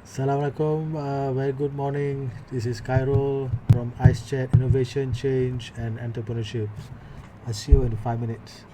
Assalamualaikum. Very good morning. This is Khairul from Ice Chat Innovation, Change, and Entrepreneurship. I'll see you in 5 minutes.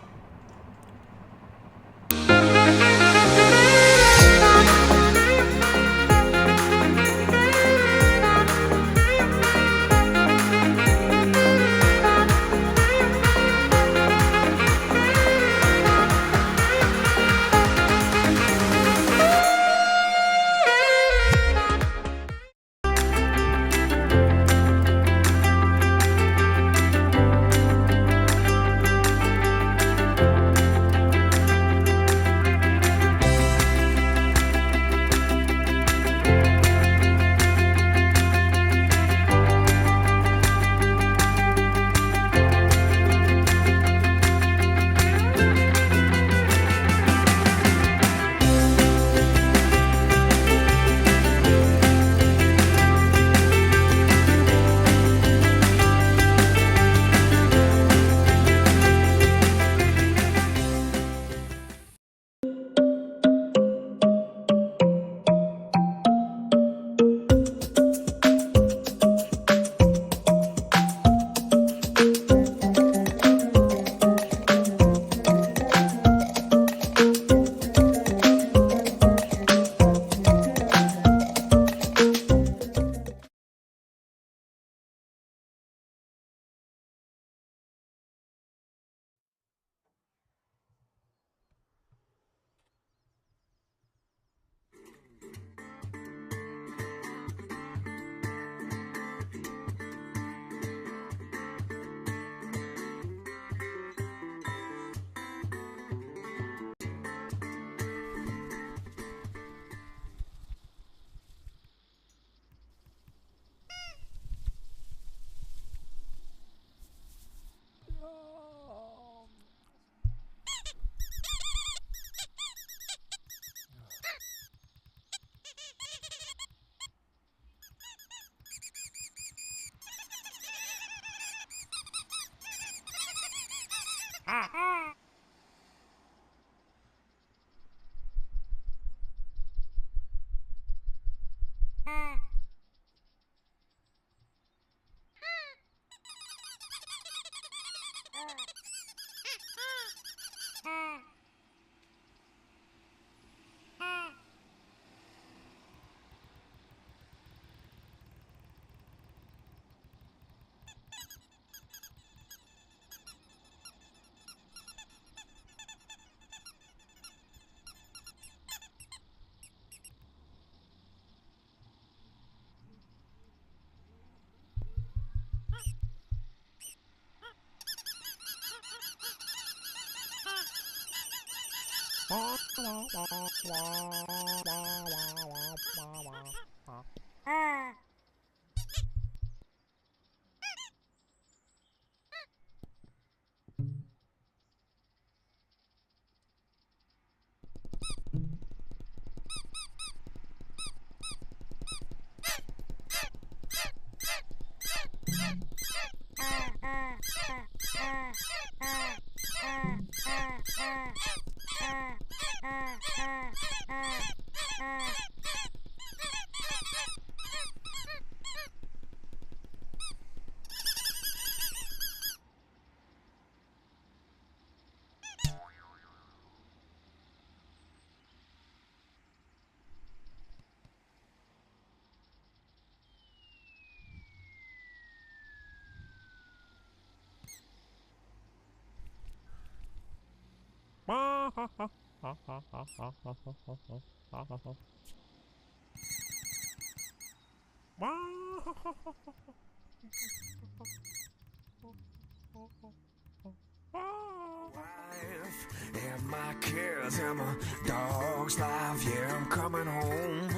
And my kids and my dog's life. Yeah, I'm coming home.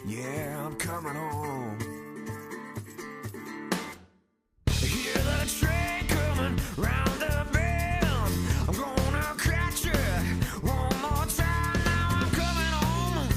Yeah, I'm coming home. Hear the train coming round the bend. I'm gonna catch it one more time. Now I'm coming home.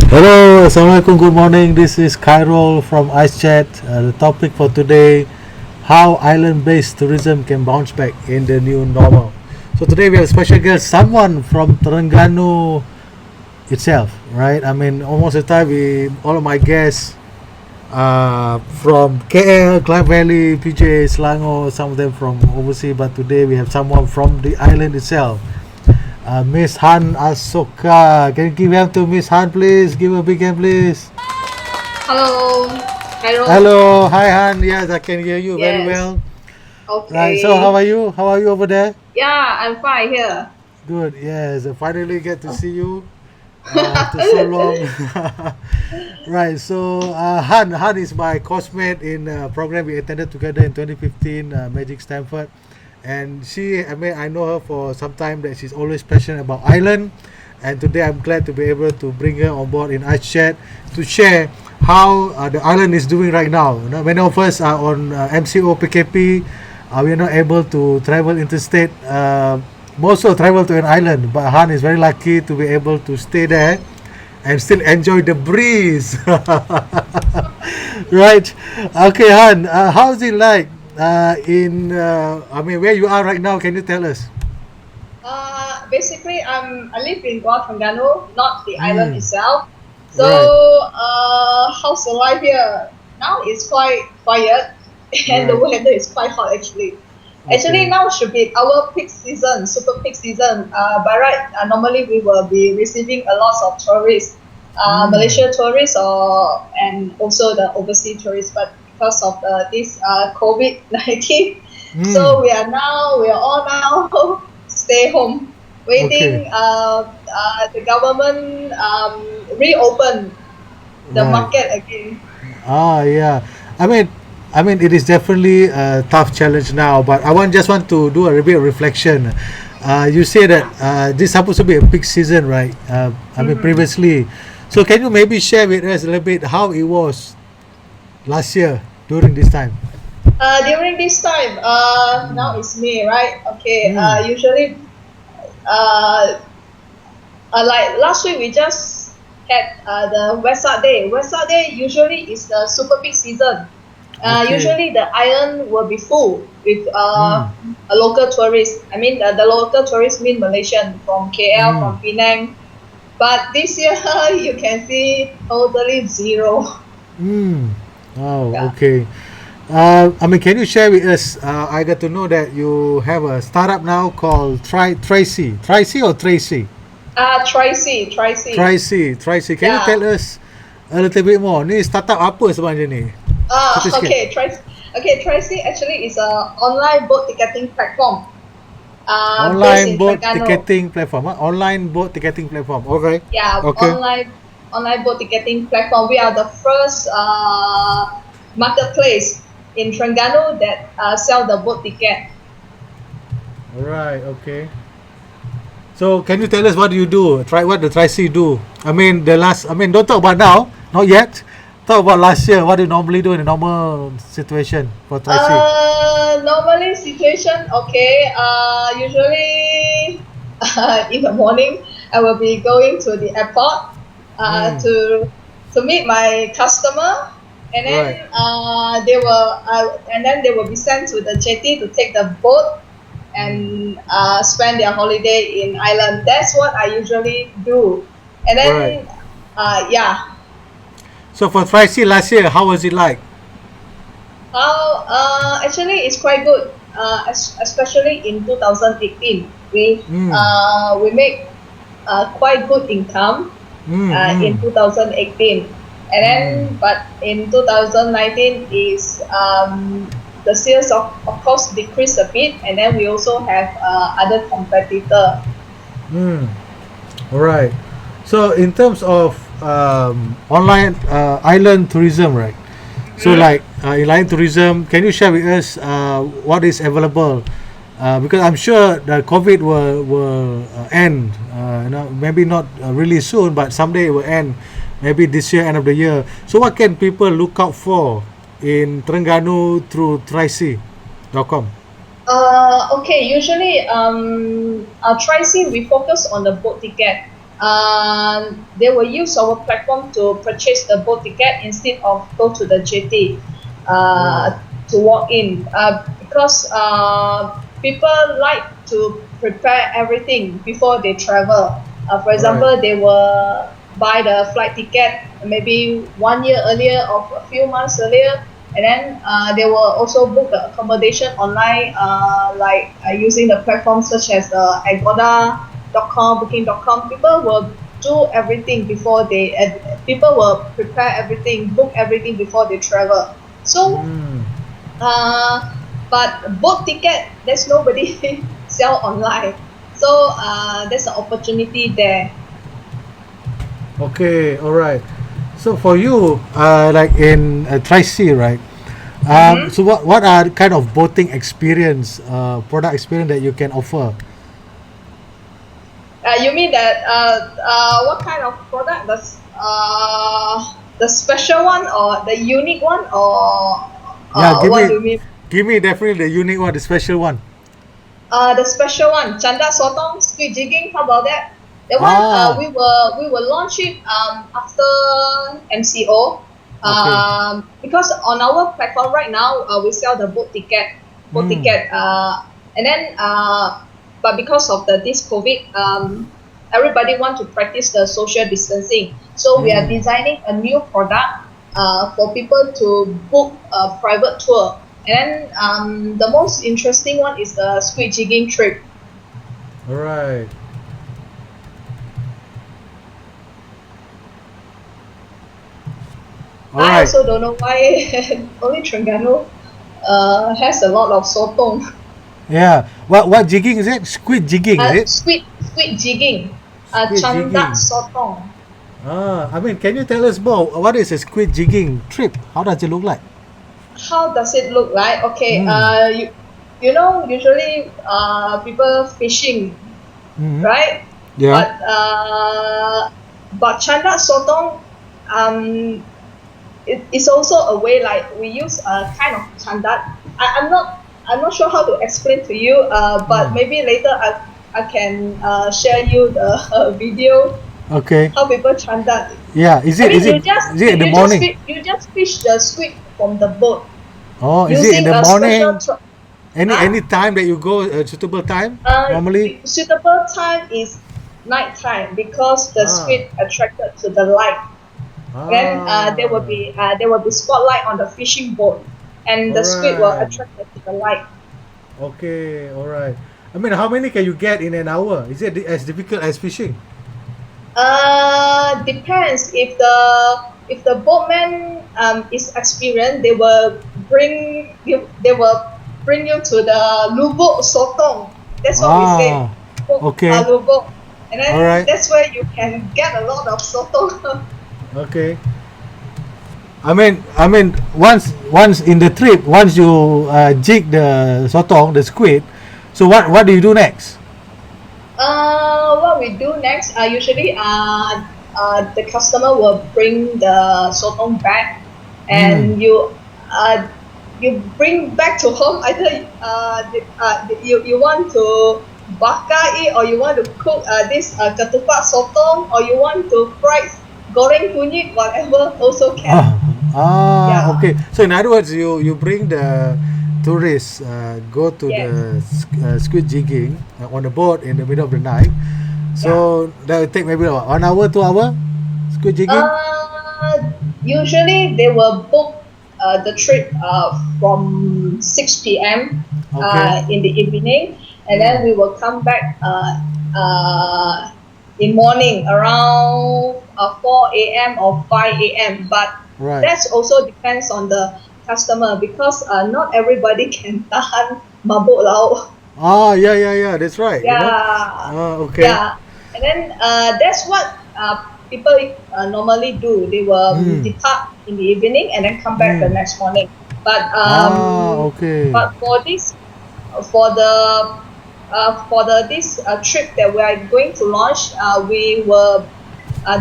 Hello, Assalamualaikum, good morning. This is Khairul from Ice Chat. The topic for today: how island-based tourism can bounce back in the new normal. So today we have a special guest, someone from Terengganu itself, right? I mean, almost the time all of my guests from KL, Klang Valley, PJ, Selangor, some of them from overseas, but today we have someone from the island itself. Miss Han Asoka. Can you give hand to Miss Han, please? Give a big hand, please. Hello, Cairo. Hello, hi Han. Yes, I can hear you very Yes. well. Right. So, how Okay. are you? How are you over there? Yeah, I'm fine here. Good. Yes, I finally get to see you after so long. Right. So, Han is my coursemate in a program we attended together in 2015, Magic Stanford. And I know her for some time that she's always passionate about Ireland. And today I'm glad to be able to bring her on board in Ice Chat to share how the island is doing right now. You know, many of us are on MCO PKP. We are not able to travel interstate. Most of travel to an island, but Han is very lucky to be able to stay there and still enjoy the breeze. Right. Okay, Han. How's it like where you are right now? Can you tell us? Basically, I live in Terengganu, not the island Mm, itself. So, right. how's the life here? Now it's quite quiet, and the Right. weather is quite hot actually. Actually, Okay. now should be our peak season, super peak season. By right, normally we will be receiving a lot of tourists, Mm, Malaysia tourists and also the overseas tourists. But because of this COVID-19, mm, so we are all now stay home, okay. waiting. The government reopen the Right. market again. Yeah. I mean, it is definitely a tough challenge now. But just want to do a little bit of reflection. You say that this is supposed to be a peak season, right? Mhm. Previously. So can you maybe share with us a little bit how it was last year during this time? During this time, now it's May, right? Okay. Mm, Usually, uh, like last week we just had the Westside Day. Westside Day usually is the super peak season. okay. Usually the island will be full with Mm, a local tourists. I mean the local tourists mean Malaysian from KL, mm, from Penang. But this year you can see totally zero. mm. Oh, Yeah. okay. Can you share with us? I got to know that you have a startup now called Tracy. Tracy or Tracy? Tracy, Tracy. Tracy. Can you tell Yeah. us a little bit more? Ni startup apa sebenarnya ni? Cerita sikit. Okay, Tracy. Okay, Tracy actually is a online boat ticketing platform. Based Online in boat Terengganu. ticketing platform. Online boat ticketing platform. Okay. Yeah, Okay. online boat ticketing platform. We are the first marketplace in Terengganu that sell the boat ticket. Alright. Okay. So can you tell us what do you do? Try what the Tracy do? Don't talk about now. Not yet. Talk about last year. What do you normally do in a normal situation for Tracy? Normally situation okay. Usually in the morning I will be going to the airport Mm. to meet my customer, and Right. then they will be sent to the jetty to take the boat Mm. and spend their holiday in Ireland. That's what I usually do. And Right. then yeah, So for Tracy last year, how was it like? how actually it's quite good. Especially in 2018, Mm. we make quite good income Mm. Mm. in 2018, and Mm. then but in 2019 is the sales of course decreased a bit, and then we also have other competitor. Mm. All right. So in terms of online island tourism, right? So Mhm. like in island tourism, can you share with us what is available? Because I'm sure the COVID will end. Maybe not really soon, but someday it will end. Maybe this year, end of the year. So what can people look out for in Terengganu through Tricy.com? Okay, usually Tri-C we focus on the boat ticket. they will use our platform to purchase the boat ticket instead of go to the jetty Right. to walk in. Because people like to prepare everything before they travel. For Right. example, they will buy the flight ticket maybe 1 year earlier or a few months earlier, and then they will also book the accommodation online, like using the platforms such as the Agoda.com, Booking.com. People will do everything before they. People will prepare everything, book everything before they travel. So, Mm. uh, but boat ticket, there's nobody sell online. So there's an opportunity there. Okay. All right. So for you, like in Tri-C, right? Mm-hmm. So what are kind of boating experience, product experience that you can offer? You mean that what kind of product? The special one or the unique one, or Yeah, what do you mean? give me definitely the unique one, the special one. The special one, Chanda Sotong, squid jigging. How about that? That one, Ah, we will launch it after MCO. okay. Because on our platform right now, we sell the boat Mm, ticket. And then but because of this COVID, everybody want to practice the social distancing. So we are mm. designing a new product for people to book a private tour. And then the most interesting one is the squid jigging trip. All right. All I right. also don't know why only Terengganu has a lot of sotong. Yeah. What jigging is it? Squid jigging is it? Squid jigging, Squid candat jigging. sotong. I mean, can you tell us more? What is a squid jigging trip? How does it look like? How does it look like? Okay, Mm. you know usually people fishing, Mm. right? Yeah. But candat sotong, um it's also a way like we use a kind of chandat. I'm not sure how to explain to you. But Mm. maybe later I can share you the video Okay. how people chandat. Yeah. I mean Is it in the morning? you just fish the squid from the boat Oh, is it in using the a special morning? Any huh? time that you go, suitable time normally? Suitable time is night time because the Ah. squid attracted to the light. Then Ah. there will be spotlight on the fishing boat, and All the squid will right. attract to the light. Okay. All right. I mean, how many can you get in an hour? Is it as difficult as fishing? Depends if the boatman is experienced, they will bring you to the lubuk sotong. That's what we say, Ah. Okay. lubuk, and All then right. that's where you can get a lot of sotong. Okay. Once in the trip, once you jig the sotong, the squid. So what do you do next? What we do next, usually, the customer will bring the sotong back, Hmm. and uh, you bring back to home. Either you want to bakar it, or you want to cook this ketupat sotong, or you want to fry goreng kunyit, whatever also can. Yeah. Okay. So in other words, you bring the tourists go to Yes. the squid jigging on a boat in the middle of the night. Yeah. So that will take maybe what, 1 hour, 2 hour, squid jigging. Usually they will book the trip from 6 p.m. Okay. In the evening, and Hmm. then we will come back in morning around 4 a.m. or 5 a.m. But Right. that's also depends on the customer because not everybody can tahan mabuk laut. Yeah, yeah, yeah. That's right. Yeah, Okay. yeah. And then that's what people normally do. They will Hmm. depart in the evening and then come back the Hmm. next morning. But Okay. for this for the for the this trip that we are going to launch, we will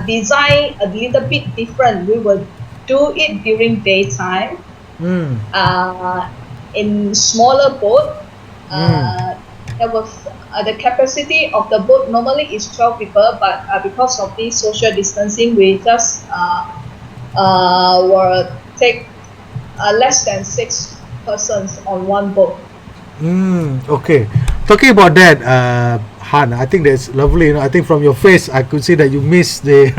design a little bit different. We will do it during daytime, Hmm. uh, in smaller boat. Hmm. Uh, that will the capacity of the boat normally is 12 people, but because of this social distancing, we just will take less than 6 persons on one boat. Okay. Talking about that, Han, I think that's lovely. I think from your face, I could see that you miss the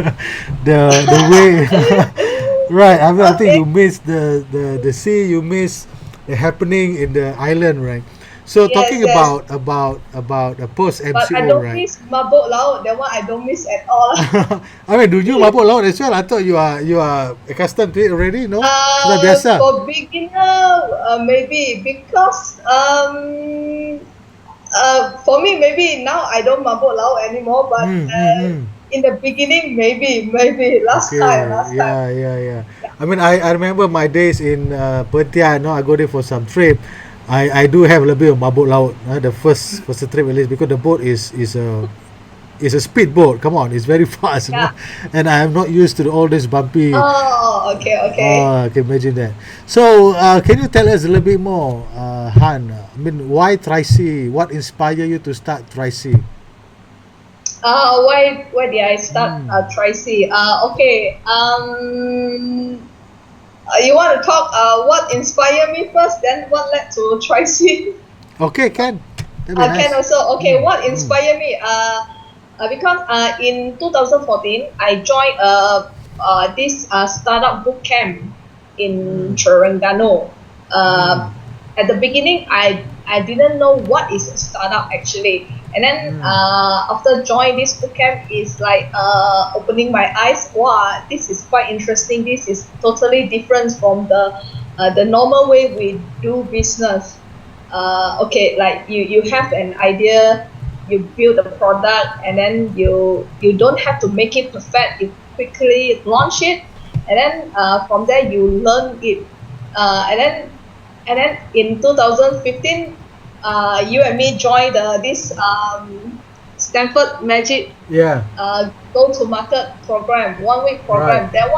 the way. Right. I think Okay. you miss the sea. You miss the happening in the island, right? So Yes, talking yes. about a post But I MCO, don't right? miss mabuk laut. That one I don't miss at all. I mean, do you mabuk laut as well? I thought you are accustomed to it already. No, sudah biasa. For beginner, maybe because for me maybe now I don't mabuk laut anymore. But Mm, mm, mm. in the beginning, maybe Okay, last time. yeah. Yeah. I mean, I remember my days in Pertia. I go there for some trip. I do have a little bit of mabuk laut. The first trip at least because the boat is a speed boat. Come on, it's very fast, Yeah. and I am not used to all this bumpy. Oh, okay, okay. Oh, I can imagine that. So, can you tell us a little bit more, Han? I mean, why Tri-C? What inspired you to start Tri-C? Why did I start Mm. Tracy? Okay. You want to talk what inspired me first, then what led to Tracy? Okay, can. That'd be Can nice. also. Okay, Mm, what mm, inspired me? Because in 2014 I joined this startup boot camp in mm, Terengganu. mm, At the beginning, I didn't know what is a startup actually, and then mm, after joining this boot camp, is like opening my eyes. Wow, this is quite interesting. This is totally different from the normal way we do business. Okay, like you have an idea, you build a product, and then you don't have to make it perfect, you quickly launch it, and then from there you learn it, and then in 2015 you and me joined this Stanford Magic yeah. go to market program, 1 week Right. program. That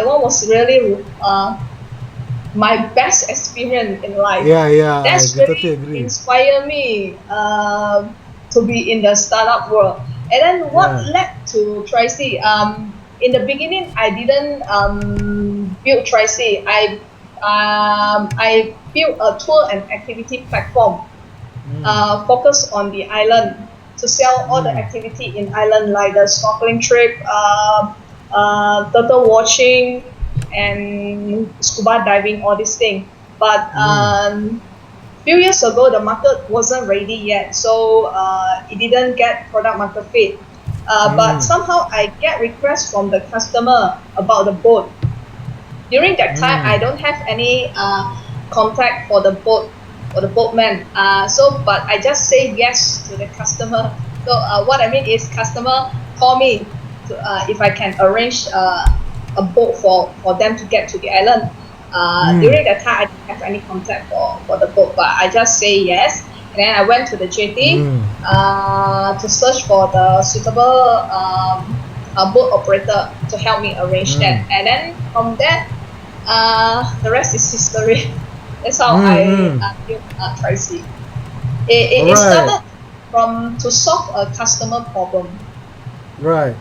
one was really my best experience in life. Yeah. I That's totally really agree. inspired me to be in the startup world. And then what Yeah. led to Tracy? In the beginning, I didn't build Tracy. I built a tour and activity platform Mm, focus on the island to sell all the mm, activity in island like the snorkeling trip, turtle watching, and scuba diving, all these things. But mm, few years ago, the market wasn't ready yet, so it didn't get product market fit. But mm, somehow I get requests from the customer about the boat. During that time, mm, I don't have any contact for the boatman. But I just say yes to the customer. So what I mean is, customer call me if I can arrange a boat for them to get to the island. mm, During that time, I didn't have any contact for the boat, but I just say yes. And then I went to the jetty mm, to search for the suitable boat operator to help me arrange mm, that. And then from there, the rest is history. That's how mm, I mm. built Tracy. All It right. started from to solve a customer problem. Right.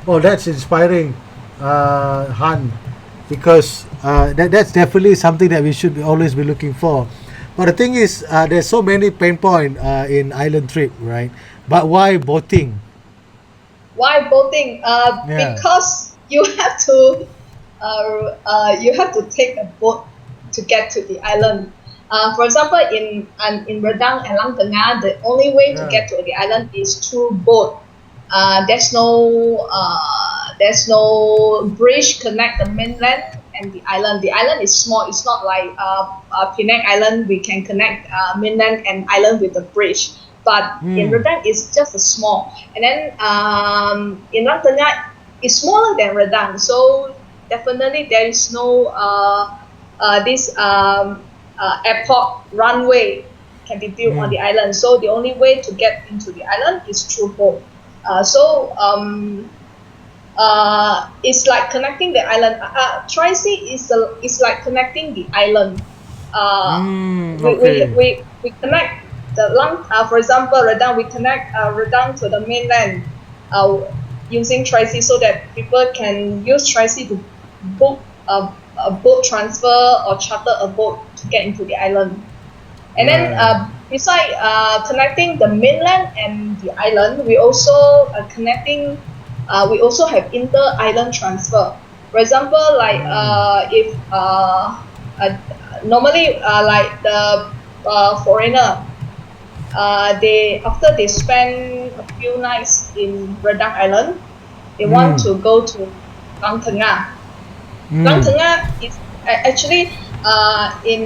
Oh, that's inspiring, Han, because that's definitely something that we should always be looking for. But the thing is, there's so many pain point in island trip, right? But why boating? Why boating? Yeah. Because you have to take a boat to get to the island. For example, in Redang and Lang Tengah, the only way to Yeah. get to the island is through boat. There's no bridge connect the mainland and the island. The island is small. It's not like Penang Island. We can connect mainland and island with a bridge. But in Hmm. Redang, it's just a small. And then in Lang Tengah, it's smaller than Redang. So definitely there is no this airport runway can be built on Hmm. the island. So the only way to get into the island is through boat. It's like connecting the island. Tri-C is like connecting the island. Okay. We connect the Lang, for example, Redang, we connect Redang to the mainland uh, using Tricy so that people can use Tricy to book a boat transfer or charter a boat to get into the island. And then Right. beside connecting the mainland and the island, we also have inter-island transfer. For example, like if uh, normally like the foreigner, they after they spend a few nights in Redang Island, they want Mm. to go to Lang Tengah. Lang Mm. Tengah is actually in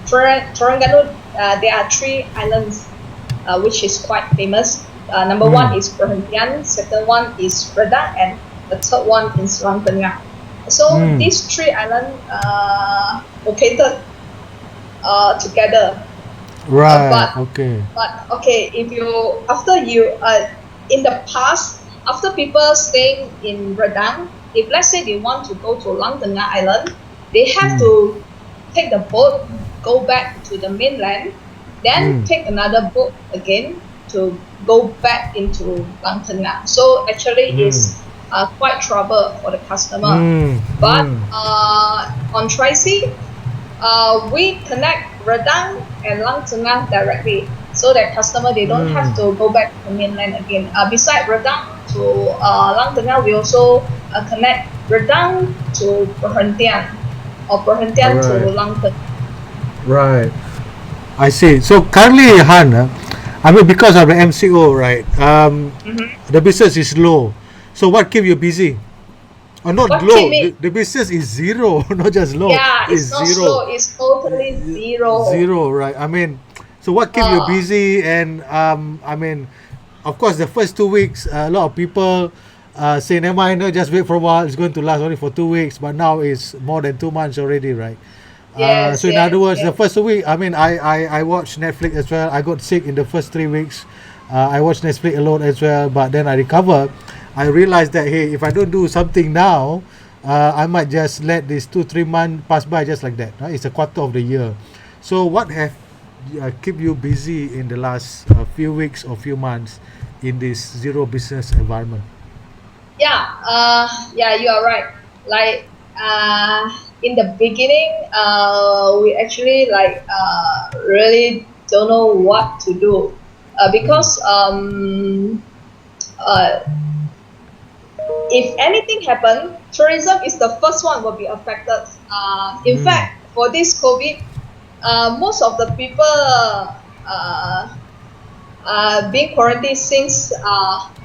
Terengganu. There are three islands which is quite famous. Number one Mm. is Perhentian, second one is Redang, and the third one is Lang Tengah. So Mm. these three islands located together. Uh, Right. but Okay. but okay, if you after you in the past, after people staying in Redang, if let's say they want to go to Lang Tengah Island, they have Mm. to take the boat, go back to the mainland, then Mm. take another boat again to go back into Lang Tengah. So actually, Mm. it's quite trouble for the customer. Mm. But Mm. on Tricy, we connect Redang and Lang Tengah directly, so that customer they don't have Mm. to go back to the mainland again. Beside Redang to Lang Tengah, we also connect Redang to Perhentian or All Perhentian to right. Lang Tengah. Right. I see. So currently, Han, I mean, because of the MCO, right? Mm-hmm. The business is low. So what keep you busy? Or not What keep low. The, me? the business is zero, not just low. Yeah, It's it's not zero. slow. It's totally zero. Zero, right? I mean, so what keep you Uh, busy? And I mean, of course, the first 2 weeks, a lot of people say, "Never mind, no, just wait for a while. It's going to last only for 2 weeks." But now it's more than 2 months already, right? yes, So in other yes, words, the yes. first week, I mean, I watched Netflix as well. I got sick in the first 3 weeks. I watched Netflix alone as well, but then I recovered. I realized that hey, if I don't do something now, I might just let these 2 3 months pass by just like that. Right? It's a quarter of the year. So what have keep you busy in the last few weeks or few months in this zero business environment? Yeah, you are right. Like in the beginning, we actually like really don't know what to do Mm. because uh, if anything happen, tourism is the first one will be affected. In Mm. fact, for this COVID, most of the people uh, being quarantined since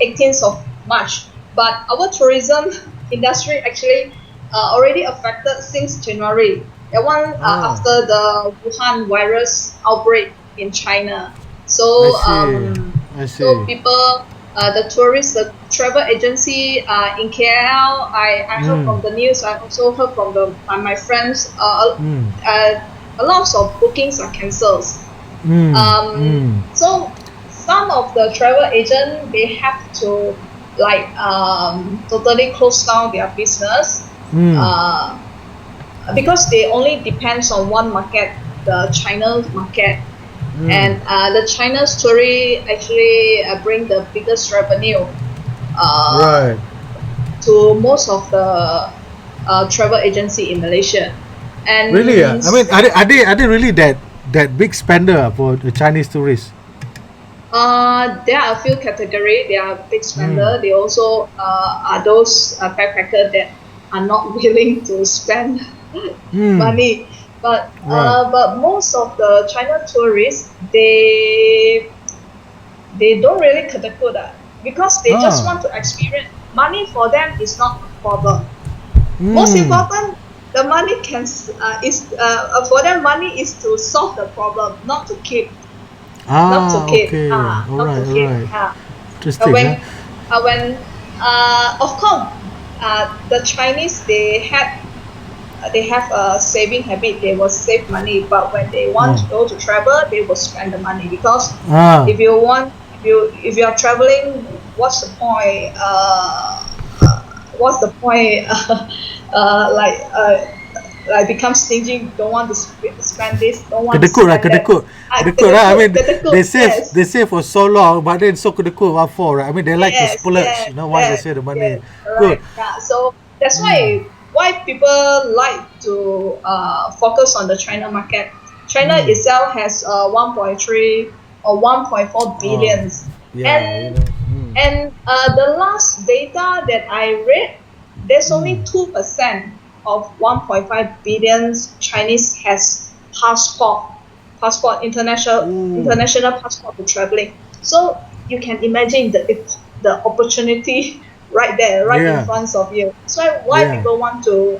18th of March. But our tourism industry actually already affected since January. That one Ah, after the Wuhan virus outbreak in China. I So see. I so see. people, the tourists, the travel agency in KL, I heard Mm. from the news. I also heard from my friends. Mm. A lot of bookings are cancelled. Mm. Mm. So some of the travel agent they have to like totally close down their business Mm. uh, because they only depends on one market, the China market, Mm. and the China's story actually bring the biggest revenue uh, Right. to most of the travel agency in Malaysia, Really? and I mean, are they really that big spender for the Chinese tourists? There are a few category. They are big Mm. spender. They also are those backpacker that are not willing to spend Mm. money. Right. But most of the China tourists they don't really katakura because they just Ah. want to experience. Money for them is not a problem. Most Mm. important, the money can is for them money is to solve the problem, not to keep, not to Ah. keep, Okay. All not right. to All keep. right. Interesting. Huh? When of course the Chinese they have a saving habit. They will save money, but when they want Ah. to go to travel, they will spend the money because Ah. if you are traveling, what's the point? What's the point? Like like become stingy, don't want to spend this, don't want to Kedekut lah, spend that. kedekut. Ah, Kedekut lah. I mean, kedekut, they save yes. they save for so long, but then so kedekut what for, right? I mean, they like to Yes, splurge, yes, you know, once they yes, save the money. yes, Good. correct. Yeah, so that's Mm. why people like to focus on the China market. China Mm. itself has 1.3 or 1.4 Oh, billions, yeah, you and know. Mm. the last data that I read, there's only Mm. 2% of 1.5 billions Chinese has passport Ooh. international passport to traveling. So you can imagine the opportunity right there, right in Yeah, front of you. That's why yeah. people want to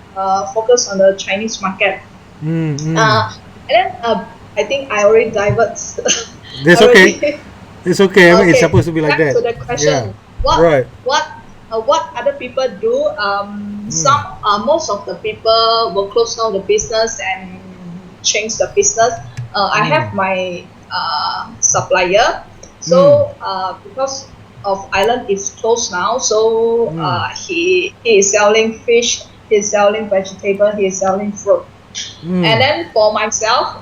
focus on the Chinese market. Mm, mm. Uh, and then I think I already divert That's okay. already. It's okay. I mean, it's Okay, supposed to be like back that. to the Yeah. question. What Right. what what other people do? Mm. Most of the people will close down the business and change the business. I Mm. have my supplier. Mm. So because of island is closed now, so Mm. he is selling fish, he's selling vegetable, he's selling fruit. And Mm. then for myself,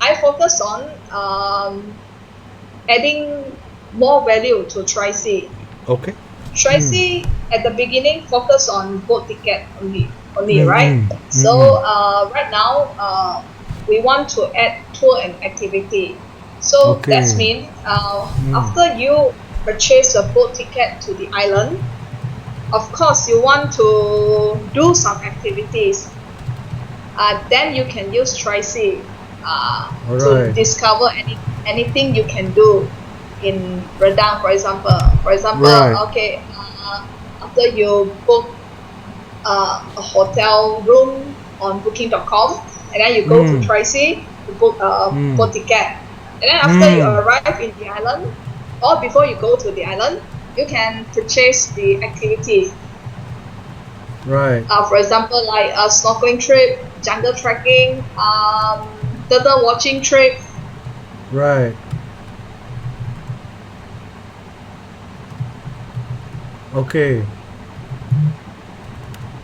I focus on adding more value to Tracy. Okay. Mm. Tracy at the beginning focus on boat ticket only, Mm. right? Mm. Mm. Mm. So right now we want to add tour and activity. So that Okay. means Mm. after you purchase a boat ticket to the island, of course you want to do some activities. Then you can use Tracy All to right. discover anything you can do in Redang, for example. For example, Right. okay, after you book a hotel room on Booking.com, and then you go to Mm. Tracy to book a Mm. boat ticket, and then after you Mm. arrive in the island, or before you go to the island, you can purchase the activity. Right. For example, like a snorkeling trip, jungle trekking, turtle watching trip. Right. Okay.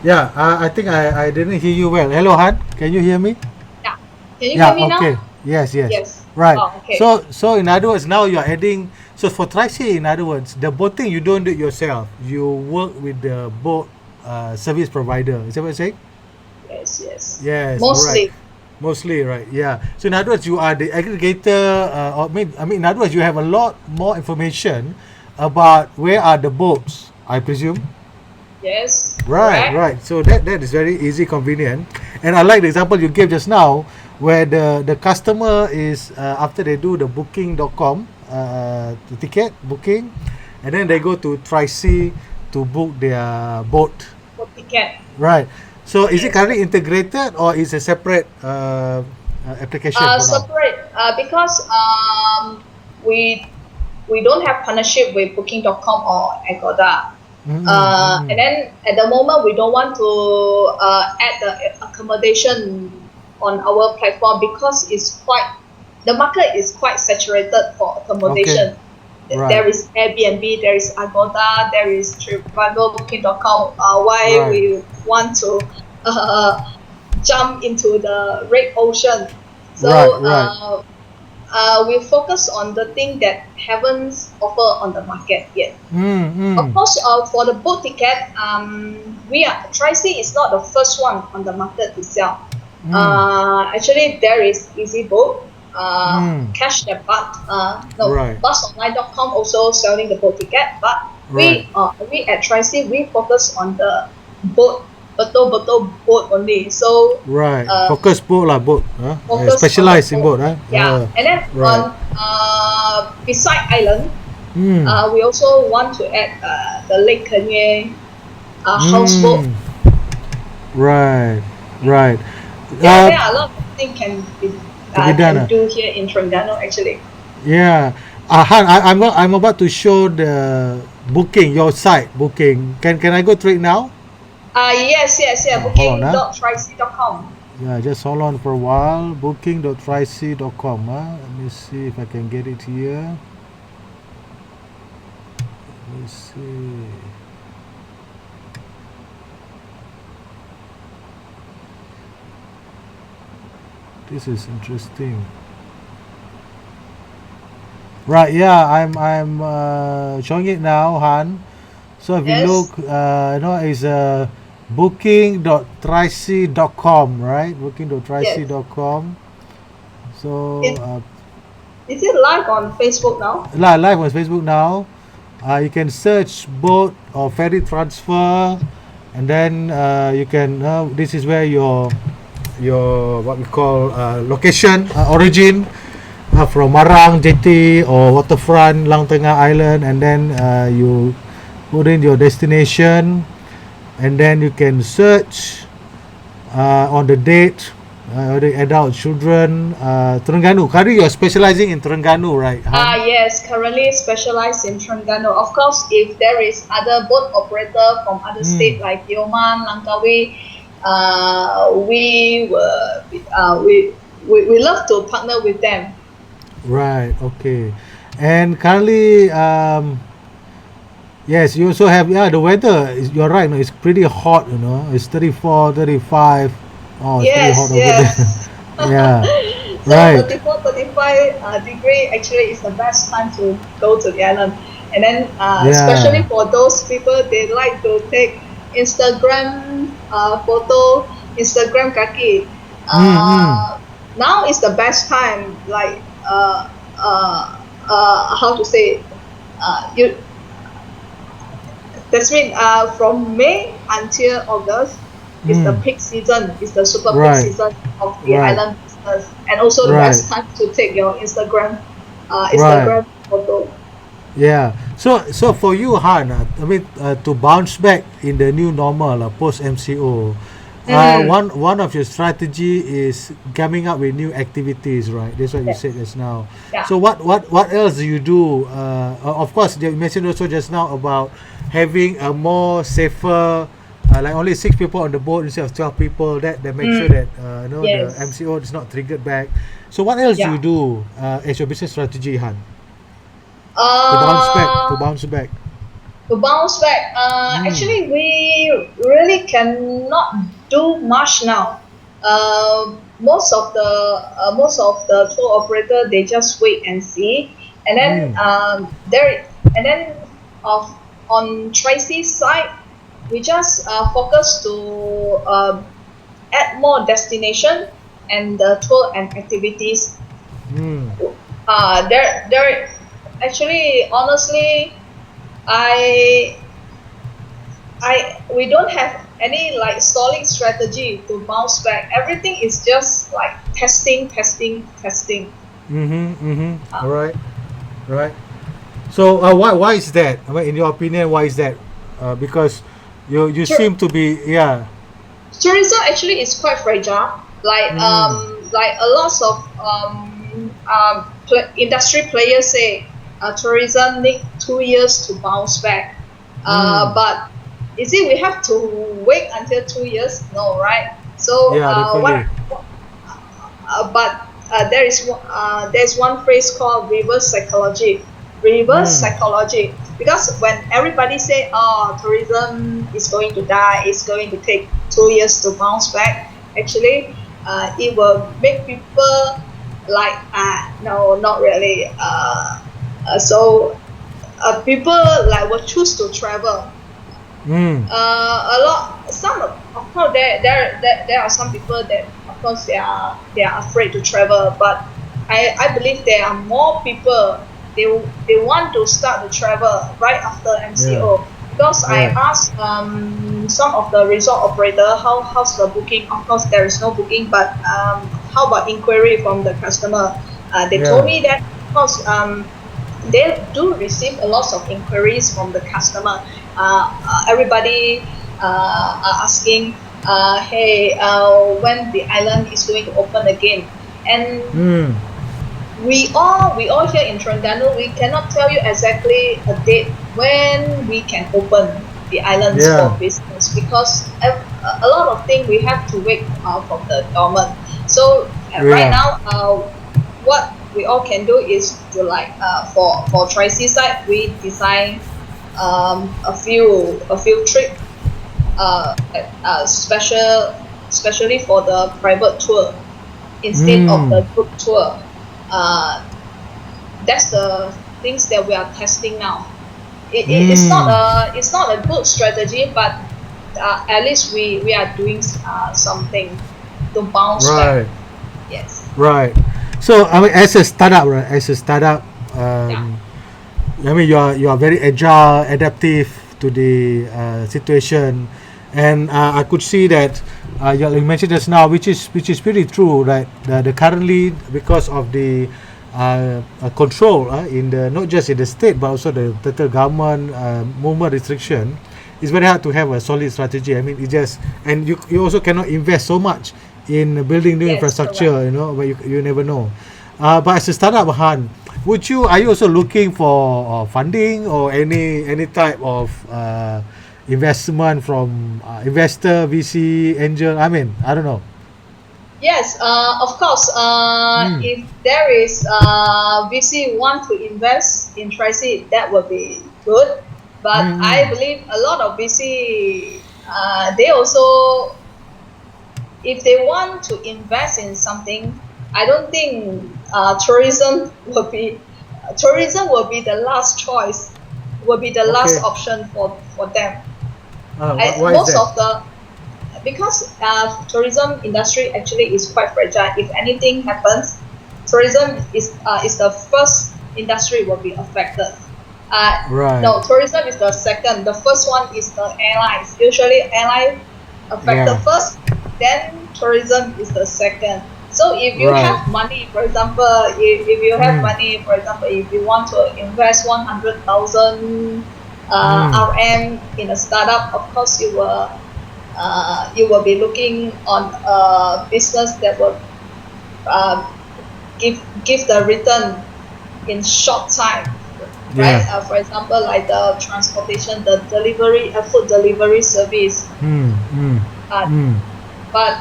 Yeah. I think I didn't hear you well. Hello, Han. Can you hear me? Yeah. Can you hear Yeah. me Okay. now? Yes. Yes. Yes. Right. Oh, okay. So in other words, now you're adding. So for Tracy, in other words, the boating you don't do it yourself. You work with the boat service provider. Is that what you're saying? Yes, yes. Yes. All right. Mostly. Mostly, right? Yeah. So in other words, you are the aggregator, or in other words, you have a lot more information about where are the boats. I presume. Yes, Right, correct. right. So that is very easy, convenient, and I like the example you gave just now, where the customer is after they do the booking.com the ticket booking, and then they go to Tricy to book their boat. For ticket. Right. So is it Yes. currently integrated or is a separate application for now? Separate. Because we we don't have partnership with Booking.com or Agoda. Mm-mm, And mm-mm. then at the moment we don't want to add the accommodation on our platform because the market is quite saturated for Okay. accommodation. Right. There is Airbnb, there is Agoda, there is Trivago, Booking.com. Why Right. we want to uh, jump into the red ocean? Right. So Right. we focus on the thing that haven't offered on the market yet. Mm, Of mm. course, for the boat ticket, Tracy is not the first one on the market to sell. Mm. Actually, there is EasyBoat, Mm. Cash the Butt, no, Right. busonline.com also selling the boat ticket. But Right. we at Tracy, we focus on the boat, betul boat only. So Right. uh, Focus boat lah, boat. Huh? focus on the Specialized in boat. boat, huh? Yeah, and then Right. on beside island, Mm. we also want to add the Lake Kanye houseboat. Mm. Right. Right. Yeah, Uh, there are a lot of things to be done. can do here in Terengganu actually. Yeah. Han, I'm about to show the booking, your site booking. Can I go through it now? Yes, Hold on, huh? booking.tricy.com. Yeah, just hold on for a while. Booking.tricy.com. Huh? Let me see if I can get it here. Let me see. This is interesting. Right, yeah, I'm showing it now, Han. So if you look, Yes. it's booking.tricy.com, right? Yes. Booking.tricy.com. So Is, is it live on Facebook now? live on Facebook now. You can search boat or ferry transfer, and then you can. This is where your what we call location origin from Marang Jetty or waterfront Lang Tengah Island, and then you put in your destination, and then you can search on the date, the adult, children, Terengganu. Currently, you're specializing in Terengganu, right, Han? Yes, currently specialized in Terengganu. Of course, if there is other boat operator from other Mm, state like Tioman, Langkawi, we were we love to partner with them. right. Okay. And currently, yes, you also have, yeah, the weather is, you're right, no, it's pretty hot, it's 34, 35. Oh, it's pretty hot Yes, over there. yes. Yeah, So right. 34, 35 degree actually is the best time to go to the island. And then especially Yeah. for those people, they like to take Instagram photo, Instagram kaki. Mm-mm. Now is the best time, like how to say, you that's mean from May until August is the Mm. peak season, is the super peak Right. season of the Right. island business, and also the Right. best time to take your Right. Instagram photo. Yeah. So for you, Han, I mean, to bounce back in the new normal, post MCO, Mm, one of your strategy is coming up with new activities, right? That's what you said yes. just now. Yeah. So what else do you do? Of course, you mentioned also just now about having a more safer, like only 6 people on the boat instead of 12 people. That make sure Mm, that the yes. MCO is not triggered back. So what else do you Yeah. do as your business strategy, Han, to bounce back? To Uh, bounce back. to bounce back, Mm. actually, we really cannot do much now. Most of the tour operator, they just wait and see, and then Mm. and then of on Tracy's side, we just focus to add more destination and the tour and activities. Mm. There actually, honestly, I we don't have any like solid strategy to bounce back. Everything is just like testing, testing, testing. Mm-hmm. Mm-hmm. Uh, All right. Right. So why is that? I mean, in your opinion, why is that? Because you tour- seem to be, yeah. Tourism actually is quite fragile. Mm. Like a lot of industry players say, tourism need 2 years to bounce back. Mm. But is it we have to wait until 2 years? No, right? So Yeah, definitely. but there's one phrase called reverse psychology. Reverse Mm. psychology, because when everybody say, "Oh, tourism is going to die, it's going to take 2 years to bounce back," actually, it will make people like, no, not really. So people like will choose to travel. Mm. A lot, some of course there are some people that of course they are afraid to travel, but I believe there are more people, they want to start to travel right after Yeah. MCO, because I Right. asked some of the resort operator how's the booking. Of course there is no booking, but how about inquiry from the customer. They told Yeah. me that of course they do receive a lot of inquiries from the customer. Everybody are asking, hey, when the island is going to open again. And Mm. we all here in Terengganu, we cannot tell you exactly a date when we can open the islands Yeah. for business, because a lot of things we have to wait from the government. So right Yeah. now, what we all can do is to like, for Tracy side, we design a few trip, specially for the private tour. instead of Mm. the group tour. Uh, that's the things that we are testing now. Mm. It's not a good strategy, but at least we are doing something to bounce back. Right. Yes. Right. So I mean, as a startup, right? As a startup, Yeah. I mean, you are very agile, adaptive to the situation, and I could see that you mentioned just now, which is pretty true, right? The currently because of the control in the not just in the state but also the total government movement restriction, it's very hard to have a solid strategy. I mean, it just and you also cannot invest so much in building new Yes. Correct. infrastructure, but you never know. But as a startup, Han, are you also looking for funding or any type of investment from investor, VC, angel? I mean, I don't know. Yes, of course. Mm. If there is VC want to invest in Tracy, that would be good. But I Mm-mm. believe a lot of VC, they also, if they want to invest in something, I don't think tourism will be the last choice, will be the last Okay. option for them. Why is Most that? of the because tourism industry actually is quite fragile. If anything happens, tourism is the first industry will be affected. Right. No, tourism is the second. The first one is the airlines. Usually, airline affected Yeah. first, then tourism is the second. So if you Right. have money, for example, if you have Mm. money, for example, if you want to invest 100,000 Mm. RM in a startup, of course you will be looking on a business that will uh, give the return in short time, right? Yeah. For example, like the transportation, the delivery, food delivery service. Mm. Mm. Uh, Mm. but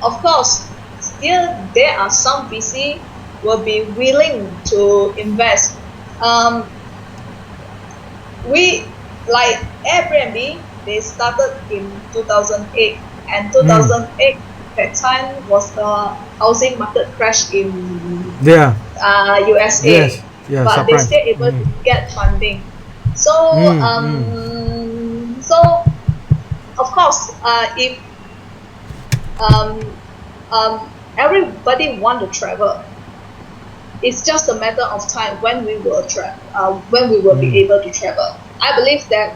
of course, still there are some VC will be willing to invest. Um, we like Airbnb. They started in 2008, and Mm. 2008 that time was the housing market crash in Yeah. Yes. USA, Yeah. but they Subprime. still able Mm. to get funding. So Mm. Mm. so of course, if um, everybody want to travel, it's just a matter of time when when we will be Mm. able to travel. I believe that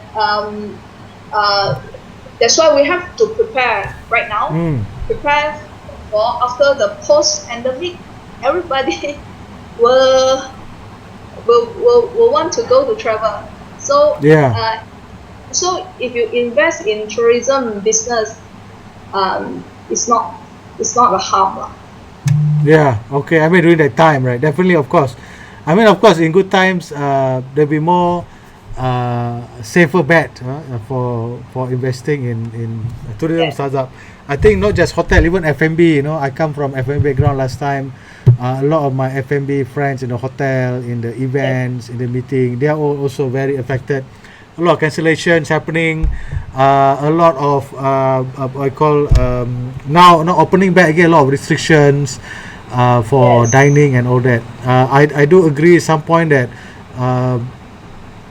uh, that's why we have to prepare right now. Mm. Prepare for after the post endemic. Everybody will will want to go to travel. So Yeah. so if you invest in tourism business, it's not a harm lah. Yeah. Okay. I mean, during that time, right? Definitely, of course. I mean, of course, in good times, there'll be more safer bet for investing in tourism Yeah. startup. I think not just hotel, even F&B. I come from F&B background last time. A lot of my F&B friends in the hotel, in the Yes. events, in the meeting, they are all also very affected. A lot of cancellations happening. A lot of what I call now opening back again. A lot of restrictions for Yes. dining and all that. I do agree at some point that uh,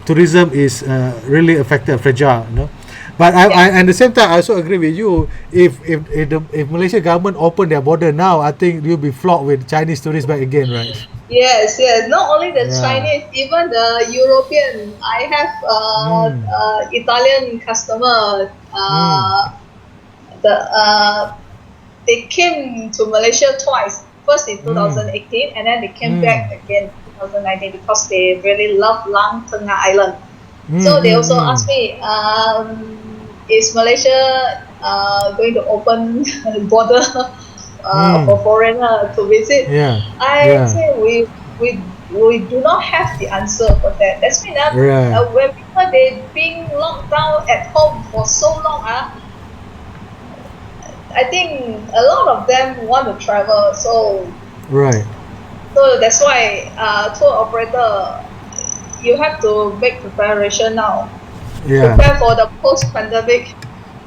tourism is really affected, fragile. But Yeah. at the same time, I also agree with you. If Malaysia government open their border now, I think you'll be flocked with Chinese tourists back again, right? Yes, yes. Not only the Yeah. Chinese, even the European. I have Mm. Italian customer. Mm. They came to Malaysia twice. First in Mm. 2018, and then they came Mm. back again in 2019 because they really love Lang Tengah Island. Mm. So they Mm. also Mm. asked me, is Malaysia going to open border Mm. for foreigner to visit? Yeah. I Yeah. say we do not have the answer for that. That's mean that Right. when people they being locked down at home for so long, I think a lot of them want to travel. Right. So that's why tour operator you have to make preparation now. Yeah. Prepare for the post pandemic.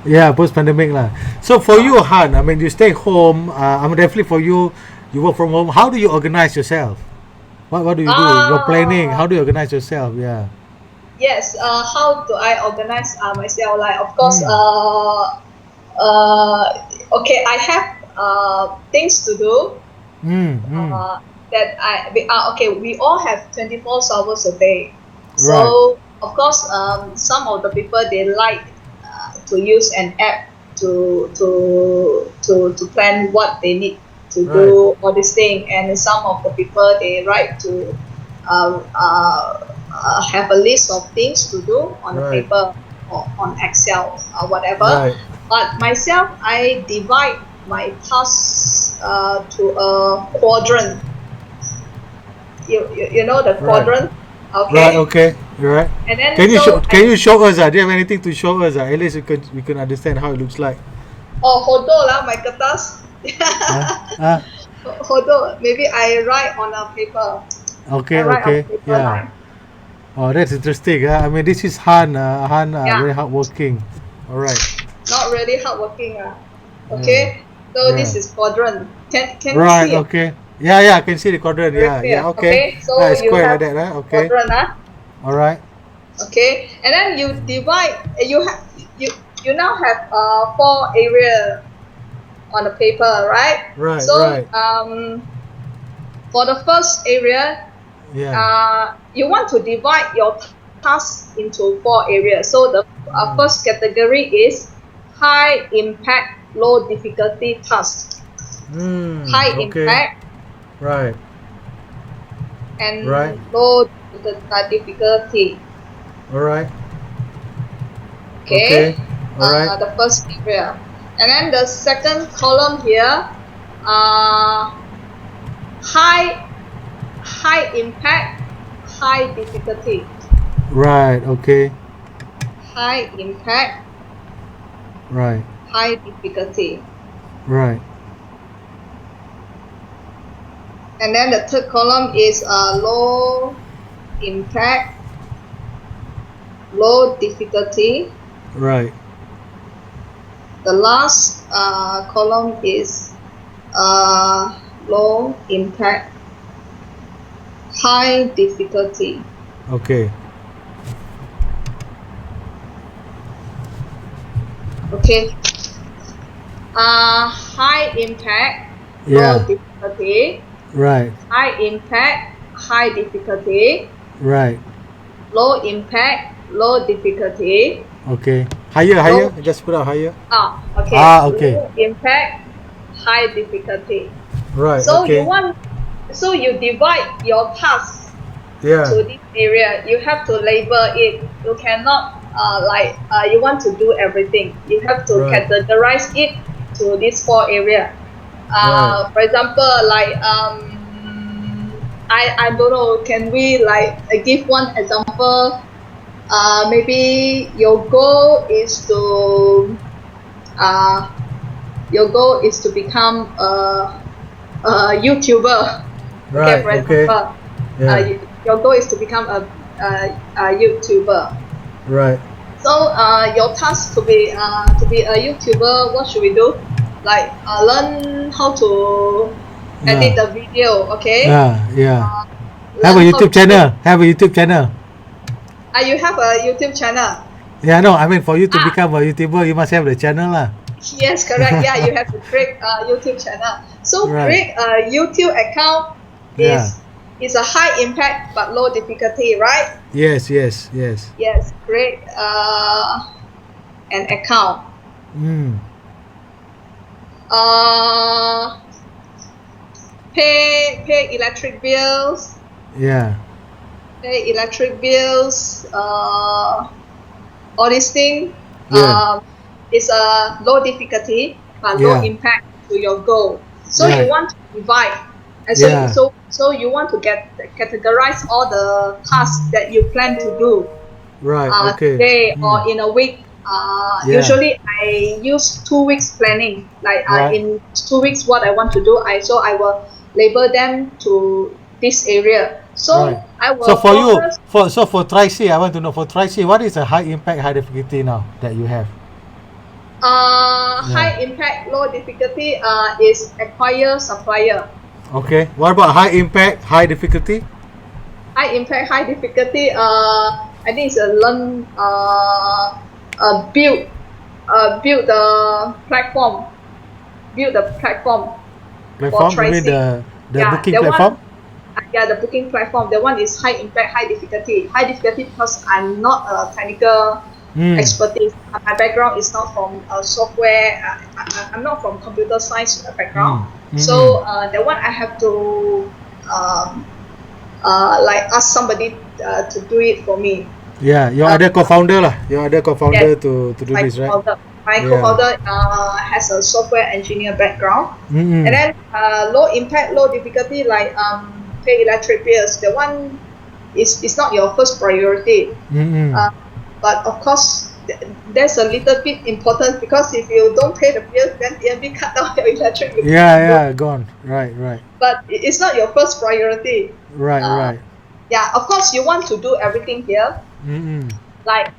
Yeah, post pandemic lah. So for you, Han, I mean, you stay home. I mean, definitely for you, you work from home. How do you organize yourself? What do you do? You're planning. How Ah, do you organize yourself? Yeah. yes. How do I organize myself? Like, of course, Mm. uh, okay, I have things to do. Mm. Mm. Uh, that okay. We all have 24 hours a day. Right. So of course, some of the people they like to use an app to plan what they need to Right. do all this thing, and some of the people they like to have a list of things to do on a Right. paper or on Excel or whatever. Right. But myself, I divide my tasks to a quadrant. You know the Right. quadrant, Right. okay? Okay. You're right. And then Can you show? so Can you show us? Do you have anything to show us? At least we can understand how it looks like. hodo lah my kertas. Huh? Ah. Hodo, maybe I write on a paper. I Okay. write on Okay. paper Yeah. like Oh, that's interesting. I mean, this is Han. Han, yeah, very hardworking. All right. not really hardworking. Yeah. Okay, so Yeah. this is quadrant. Can you Right. see? Okay. Yeah. Yeah. I can see the quadrant. Very Yeah. clear. Yeah. Okay. Okay, so It's you square like have that. Okay. quadrant. All right. Okay, and then you divide. You you now have four area on the paper, right? Right. So Right. for the first area, Yeah. you want to divide your task into four areas. So the first category is high impact, low difficulty task. High Okay. impact Right. and Right. low difficulty. All right. Okay, Okay. All right. the first area, and then the second column here, high impact, high difficulty. Right. Okay. High impact, Right. high difficulty. Right. And then the third column is low impact, low difficulty. Right. The last column is low impact, high difficulty. Okay. Okay. High impact, Yeah. low difficulty. Right. High impact, high difficulty. Right. Low impact, low difficulty. Okay. Higher. Higher. Low, Just put out higher. okay. Okay. Low impact, high difficulty. Right. So Okay. you divide your tasks Yeah. to this area. You have to label it. You cannot you want to do everything. You have to Right. categorize it to these four area. Right. For example, like I don't know. Can we like give one example? Maybe your goal is to become a YouTuber. Okay, Right. for Okay. example, Yeah. your goal is to become a YouTuber. Right. So your task to be a YouTuber, what should we do? Like learn how to edit the video, okay? Yeah. Yeah. Learn Have a how YouTube to- channel. Have a YouTube channel. You have a YouTube channel. Yeah. No. I mean, for you to Ah. become a YouTuber, you must have the channel lah. Yes, correct. Yeah, you have to create a YouTube channel. So Right. create a YouTube account is a high impact but low difficulty, right? Yes. Yes. Yes. Yes, create an account. Mm. Pay electric bills. Yeah. Pay electric bills. All these things. Yeah. Is a low difficulty but low Yeah. impact to your goal. So Right. you want to divide, and Yeah. so you want to categorize all the tasks that you plan to do Right. Okay. today or in a week. Yeah. Usually I use 2 weeks planning. Like Right. in 2 weeks, what I want to do, I will label them to this area. So Right. I will So for you, focus- for Tracy, I want to know for Tracy, what is a high impact, high difficulty now that you have? High impact, low difficulty is acquire supplier. Okay. What about high impact, high difficulty? High impact, high difficulty. I think it's a learn. Build. Build the platform. Build the platform for Platform? You mean tracing. the Yeah, booking that platform? one. Yeah, the booking platform. That one is high impact, high difficulty. High difficulty because I'm not a technical expertise. My background is not from software. I'm not from computer science background. So that one I have to like ask somebody to do it for me. Yeah, your Uh, other co-founder lah. Your other co-founder yes, to do my this, right? co-founder. My Yeah. co-founder has a software engineer background, Mm-mm. and then low impact, low difficulty, like pay electric bills. The one is not your first priority. Mm-mm. But of course, there's a little bit important because if you don't pay the bills, then DNB cut down your electric bill. Yeah, gone. Right. But it's not your first priority. Right. Yeah, of course, you want to do everything here. Mm-mm. Like,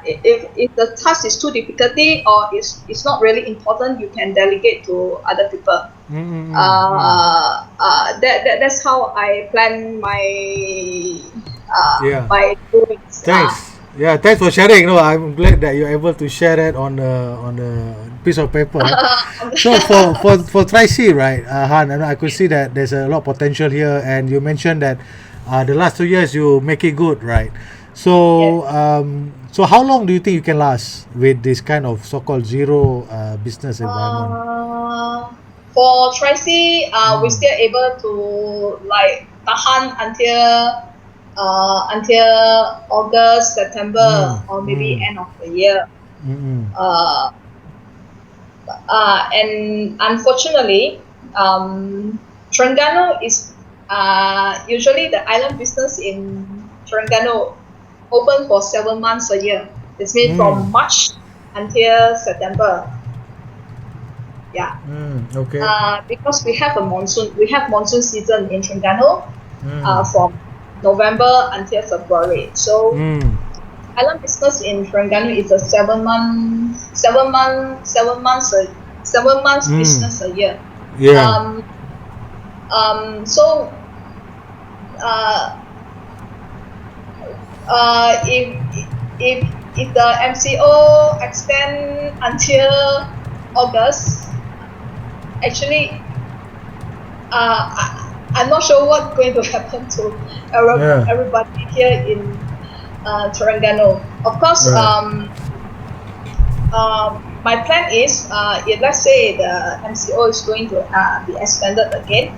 if the task is too difficulty or it's not really important, you can delegate to other people. Mm-mm. That's how I plan my Yeah. my doings. Thanks. Yeah, thanks for sharing. No, I'm glad that you're able to share that on a piece of paper. So for Tracy, right, Han, and I could see that there's a lot of potential here, and you mentioned that the last 2 years you make it good, right? So so how long do you think you can last with this kind of so-called zero business environment? For Tracy, we still able to like tahan until August, September, or maybe end of the year. And unfortunately, Terengganu is usually the island business in Terengganu open for 7 months a year. This means from March until September. Yeah. Okay. Because we have monsoon season in Terengganu from November until February. So island business in Terengganu is a 7 months business a year. Yeah. So if the MCO extend until August, actually I'm not sure what's going to happen to everybody here in Terengganu. Of course, my plan is if let's say the MCO is going to be extended again,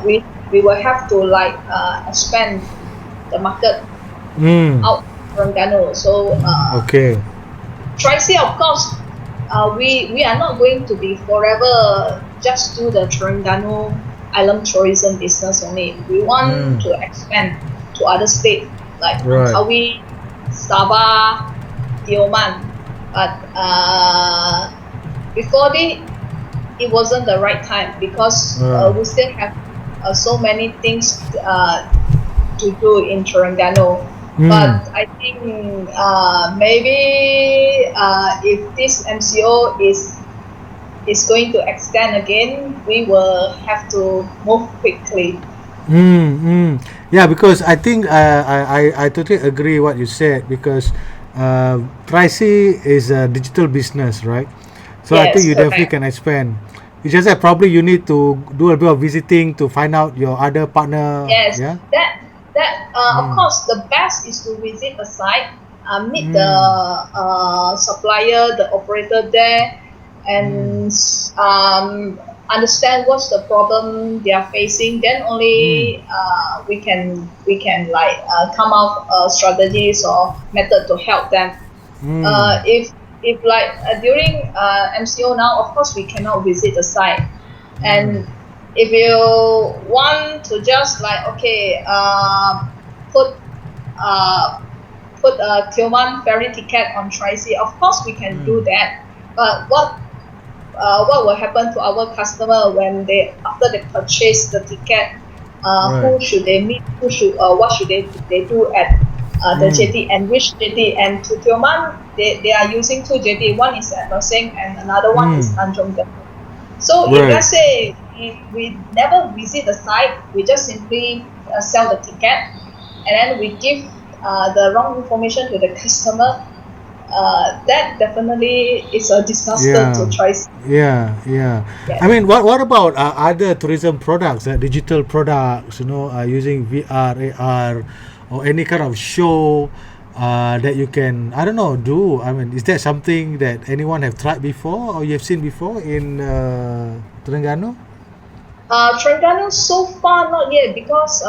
we will have to like expand the market out Terengganu. So Okay. Tracy, of course, we are not going to be forever just do the Terengganu island tourism business only. We want to expand to other states like Langkawi, Sabah, Tioman. But before it wasn't the right time because we still have so many things to do in Terengganu. But I think maybe if this MCO is going to extend again, we will have to move quickly. Yeah, because I think I totally agree what you said because Tracy is a digital business, right? So I think you definitely can expand. It's just that probably you need to do a bit of visiting to find out your other partner. Yes, Yeah. that of course the best is to visit a site, meet the supplier, the operator there, and understand what's the problem they are facing. Then only we can like come up strategies or method to help them. If like during MCO now, of course we cannot visit the site, and if you want to just like put a Tioman ferry ticket on Tracy, of course we can do that. But what will happen to our customer when after they purchase the ticket? Who should they meet? What should they do at the jetty, and which jetty. And to Tioman, they are using two jetty. One is at Mersing and another one is Tanjong Gandhi. So if Right. let's say if we never visit the site, we just simply sell the ticket, and then we give the wrong information to the customer, that definitely is a disaster to try. Yeah. Yes. I mean, what about other tourism products, digital products? Using VR, AR, or any kind of show that you can, I don't know, do. I mean, is that something that anyone have tried before or you have seen before in Terengganu? Terengganu so far not yet, because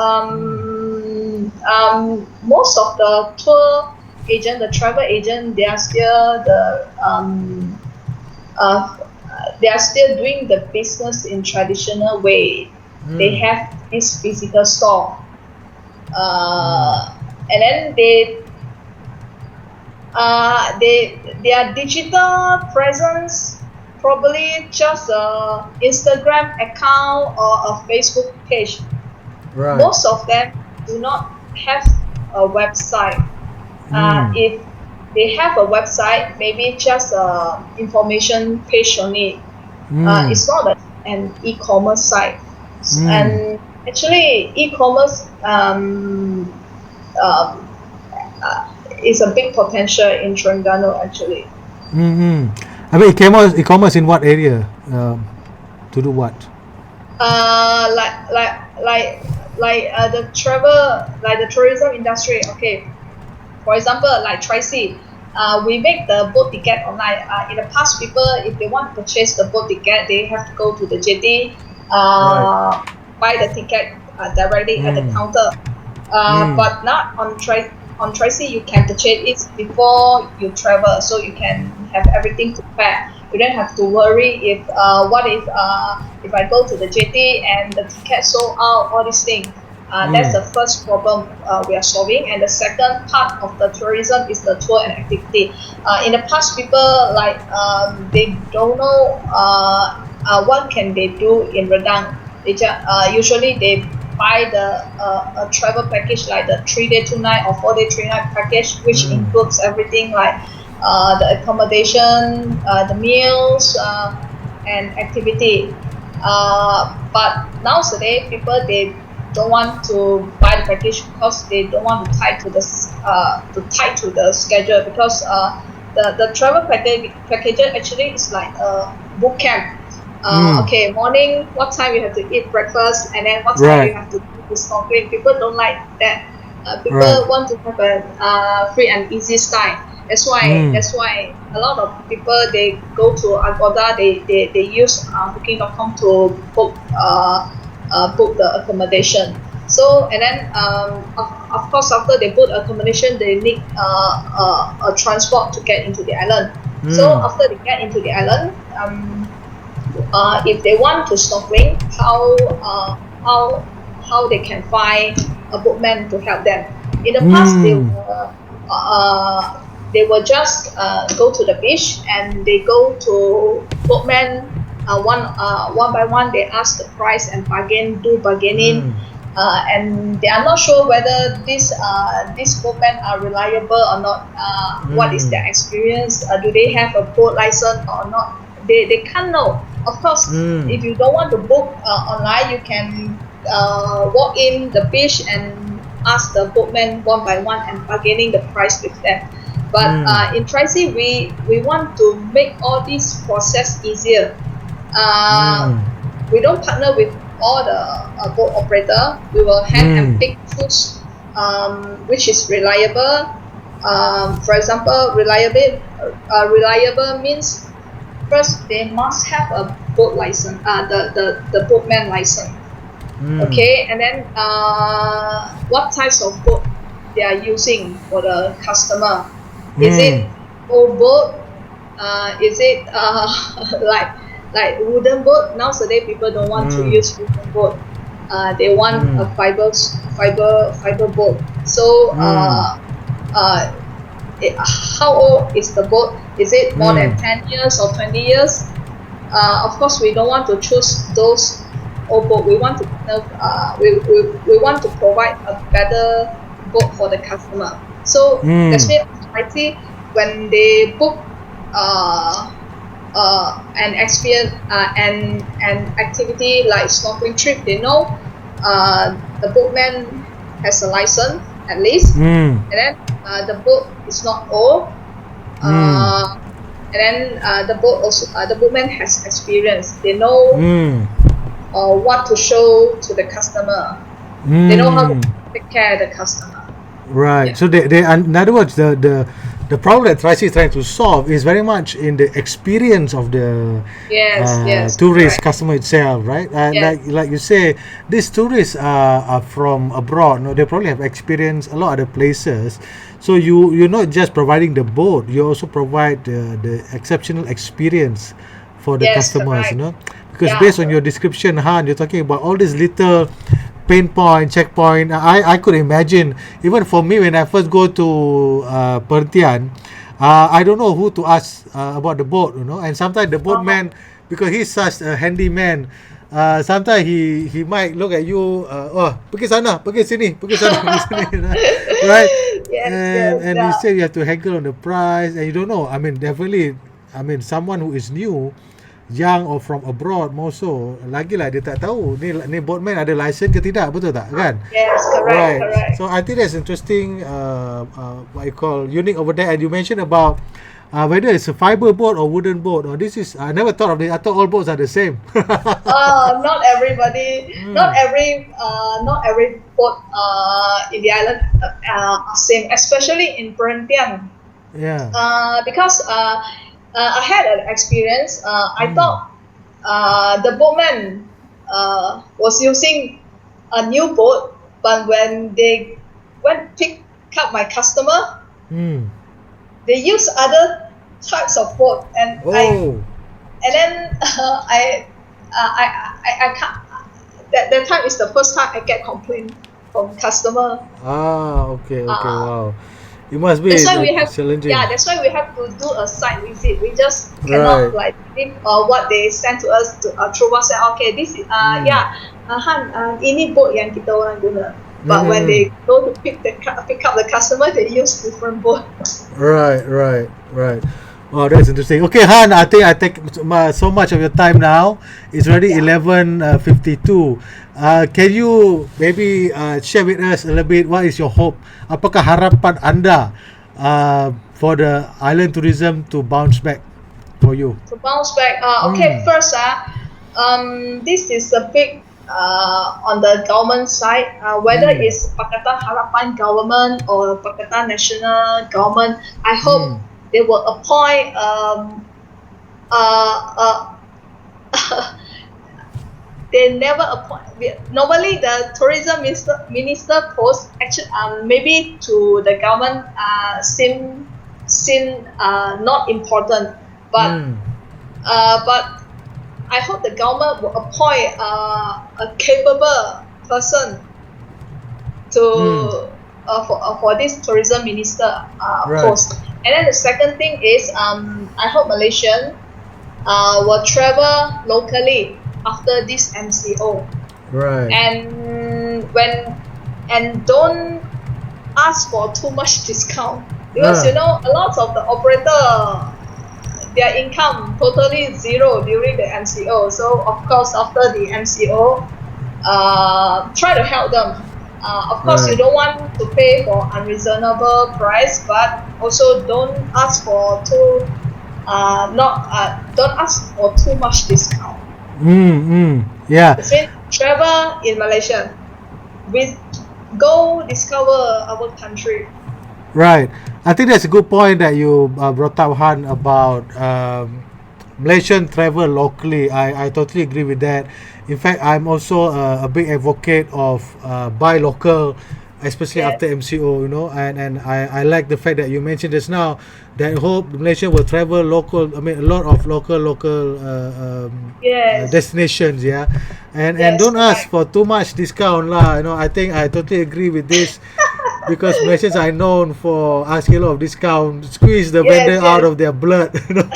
most of the tour agent, the travel agent, they are still they are still doing the business in traditional way. They have this physical store, and then their digital presence probably just a Instagram account or a Facebook page. Right. Most of them do not have a website. If they have a website, maybe just a information page only. It's not an e-commerce site. And actually, e-commerce is a big potential in Terengganu actually. I mean, e-commerce in what area? To do what? Like the travel, like the tourism industry. Okay, for example, like Tracy, we make the boat ticket online. In the past, people, if they want to purchase the boat ticket, they have to go to the jetty, buy the ticket directly at the counter. But not on Tracy, you can purchase it before you travel, so you can have everything prepared. You don't have to worry if what if I go to the jetty and the ticket sold out, all these things. That's the first problem we are solving. And the second part of the tourism is the tour and activity. In the past, people they don't know what can they do in Redang. Usually they buy the a travel package like the 3-day 2-night or 4-day 3-night package, which includes everything like the accommodation, the meals, and activity. But nowadays, people they don't want to buy the package because they don't want to tie to the schedule, because the travel package actually is like a boot camp. Okay, morning, what time you have to eat breakfast, and then what time you have to do snorkeling. People don't like that. People want to have a free and easy style. That's why a lot of people they go to Agoda. They use Booking.com to book the accommodation. So and then of course after they book accommodation, they need a transport to get into the island. So after they get into the island, if they want to snorkeling, how they can find a boatman to help them. In the past, they will just go to the beach and they go to boatman one by one. They ask the price and do bargaining. And they are not sure whether these boatmen are reliable or not. What is their experience? Do they have a boat license or not? They can't know. Of course, if you don't want to book online, you can walk in the beach and ask the boatman one by one and bargaining the price with them. But in Tracy, we want to make all this process easier. We don't partner with all the boat operator. We will hand and pick choose which is reliable. For example, reliable means first they must have a boat license, the boatman license. Okay, and then what types of boat they are using for the customer. Is it old boat? Is it like wooden boat? Nowadays people don't want to use wooden boat. They want a fiber boat. So how old is the boat? Is it more than 10 years or 20 years? Of course, we don't want to choose those old boat. We want to we want to provide a better boat for the customer. So Mm. that's why I see when they book uh, an experience an activity like snorkeling trip, they know the boatman has a license at least, Mm. and then the boat is not old, Mm. uh, and then the boatman has experience. They know Mm. what to show to the customer. They know how to Mm. take care of the customer. Right. Yeah. So in other words, the problem that Tracy is trying to solve is very much in the experience of the Yes. Yes. tourist Correct. customer itself, right? Yes. Like you say, these tourists are from abroad. No, they probably have experienced a lot of other places. So you're not just providing the boat; you also provide the exceptional experience for the Yes. customers. You Correct. know, because Yeah. based on your description, Han, you're talking about all these little pain point, checkpoint. I could imagine even for me when I first go to Pertian, I don't know who to ask about the boat, you know. And sometimes the Oh. boatman, because he's such a handy man, sometimes he might look at you, oh, pergi sana, pergi sini, pergi sana, pergi sini, right? Yes. And Yes. and you Yeah. say you have to haggle on the price, and you don't know. I mean, definitely, I mean, someone who is new, young or from abroad more so, lagilah dia tak tahu ni boatman ada license ke tidak, betul tak kan? Yes. Correct. Right. Correct. So I think that's interesting. What you call unique over there. And you mentioned about whether it's a fiber boat or wooden boat. Or this is I never thought of it. I thought all boats are the same. Not everybody, Mm. not every port in the island are same, especially in Perhentian. Yeah. Because I had an experience. I Mm. thought the boatman was using a new boat, but when they went pick up my customer, Mm. they use other types of boat, Oh. and then I can't. That time is the first time I get complaint from customer. Okay. Okay. Uh, Wow. It must be that's why we have challenging. yeah. That's why we have to do a site visit. We just Right. cannot like believe what they send to us through WhatsApp. Okay, this is Mm. yeah. Han, ini boat yang kita orang guna. But when Mm. they go to pick up the customer, they use different boat. Right, right, right. Oh, that's interesting. Okay, Han, I think I take so much of your time now. It's already Yeah. 11:52. Can you maybe share with us a little bit what is your hope? Apakah harapan anda for the island tourism to bounce back for you? To bounce back. Okay, Mm. first, this is a big on the government side, whether Mm. it's Pakatan Harapan government or Pakatan National government. I Mm. hope they will appoint uh, they never appoint. Normally, the tourism minister post actually maybe to the government seem not important, Mm. but I hope the government will appoint a capable person Mm. to for this tourism minister Right. post. And then the second thing is I hope Malaysian will travel locally after this MCO, Right. and don't ask for too much discount, because you know a lot of the operator, their income totally zero during the MCO. So of course after the MCO, try to help them. Of course you Right. don't want to pay for unreasonable price, but also don't ask for not don't ask for too much discount. Yeah. That's mean travel in Malaysia, with go discover our country. Right. I think that's a good point that you brought up, Han, about Malaysian travel locally. I totally agree with that. In fact, I'm also a big advocate of buy local, especially Yes, after MCO, you know, and I like the fact that you mentioned just now that hope Malaysia will travel local, I mean, a lot of local yes, destinations, yeah. And yes, don't ask correct. for too much discount, lah. You know, I think I totally agree with this because Malaysians are known for asking a lot of discount, squeeze the Yes, vendor out yes. of their blood. You know,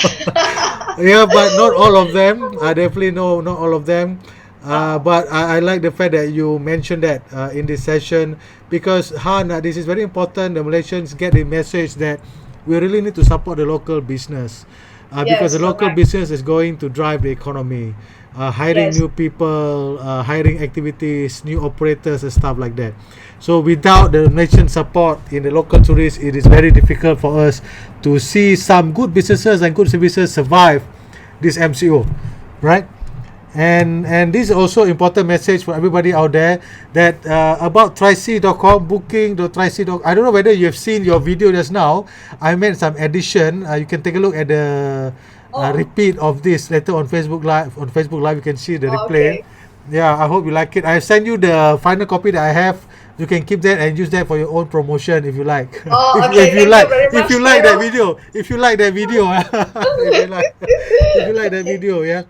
yeah, but not all of them. I definitely know not all of them. But I like the fact that you mentioned that in this session, because Han, this is very important. The Malaysians get the message that we really need to support the local business, because Yes, the local correct. business is going to drive the economy, hiring Yes. new people, hiring activities, new operators and stuff like that. So without the Malaysian support in the local tourists, it is very difficult for us to see some good businesses and good services survive this MCO, right? And this is also important message for everybody out there that about tric.com booking.tric.com. I don't know whether you have seen your video just now. I made some addition. You can take a look at the Oh, repeat of this later on Facebook Live. On Facebook Live, you can see the oh, replay. okay. Yeah, I hope you like it. I send you the final copy that I have. You can keep that and use that for your own promotion if you like. Oh, If okay. you Thank you like, very if much, you like that Khairul. video, if you like that video, if you like, if you like that video, yeah.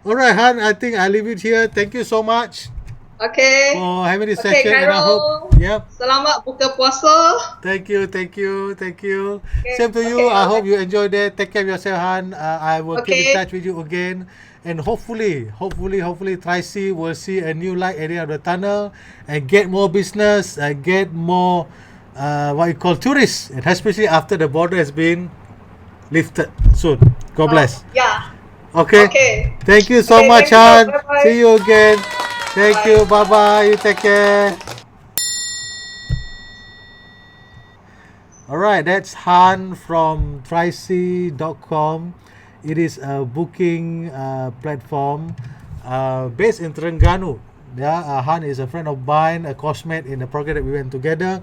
All right, Han. I think I leave it here. Thank you so much Okay. for having this Okay, session, and I hope, Khairul. yeah. Selamat buka puasa. Thank you, thank you, thank you. Okay. Same to you. Okay. I All hope right. you enjoyed it. Take care of yourself, Han. I will keep in Okay. touch with you again, and hopefully, Tricy will see a new light at the end of the tunnel and get more business, get more, what you call tourists, and especially after the border has been lifted soon. God bless. Yeah. Okay. Okay. Thank you so Okay. much, Thank you. Han. Bye bye. See you again. Thank Bye. you. Bye bye. You take care. Alright, that's Han from tric.com. It is a booking platform based in Terengganu. Yeah, Han is a friend of mine, a cosmet in the program that we went together,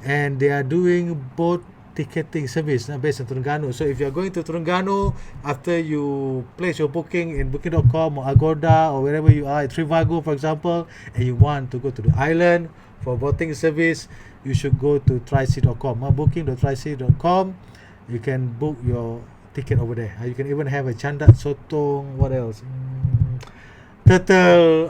and they are doing both ticketing service based in Terengganu. So if you're going to Terengganu, after you place your booking in booking.com or Agoda or wherever you are, at Trivago for example, and you want to go to the island for boating service, you should go to tric.com. Booking.tric.com. You can book your ticket over there. You can even have a chandat sotong. What else? Turtle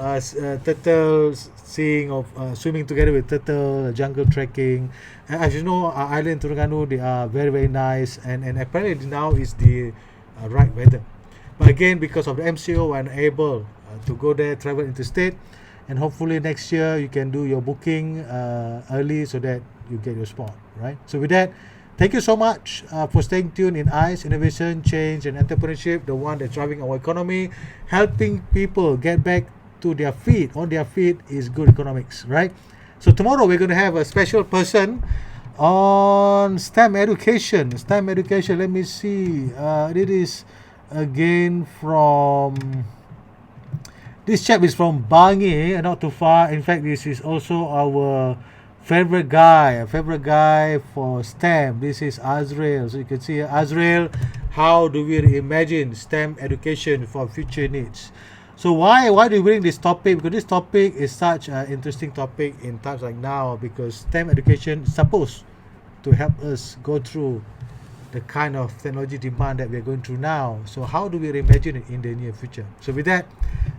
seeing of swimming together with turtle, jungle trekking. And as you know, island Terengganu, they are very very nice, and apparently now is the right weather. But again, because of the MCO, we're unable to go there, travel interstate, and hopefully next year you can do your booking early so that you get your spot, right? So with that, thank you so much for staying tuned in ICE, Innovation, Change and Entrepreneurship, the one that's driving our economy. Helping people get back to their feet, on their feet is good economics, right? So tomorrow we're going to have a special person on STEM education. STEM education, let me see. It is again from... This chap is from Bangi, not too far. In fact, this is also our favorite guy, for STEM. This is Azrael. So you can see Azrael, how do we reimagine STEM education for future needs? So why do we bring this topic? Because this topic is such an interesting topic in times like now, because STEM education is supposed to help us go through the kind of technology demand that we're going through now. So how do we reimagine it in the near future? So with that,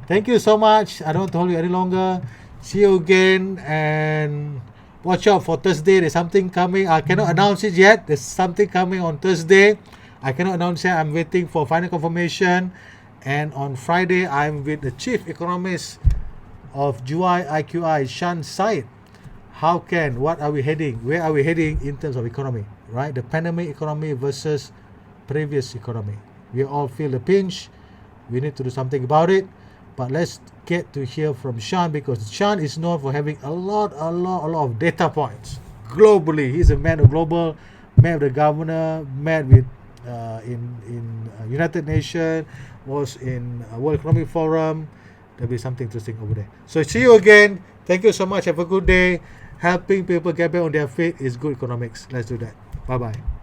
thank you so much. I don't want to hold you any longer. See you again, and watch out for Thursday. There's something coming. I cannot announce it yet. There's something coming on Thursday. I cannot announce it. I'm waiting for final confirmation. And on Friday, I'm with the chief economist of GUI IQI, Shan Said. What are we heading? Where are we heading in terms of economy, right? The pandemic economy versus previous economy. We all feel the pinch. We need to do something about it. But let's get to hear from Shan, because Shan is known for having a lot of data points globally. He's a man of global, met with the governor, met with in United Nations, was in World Economic Forum. There'll be something interesting over there. So see you again. Thank you so much. Have a good day. Helping people get back on their feet is good economics. Let's do that. Bye bye.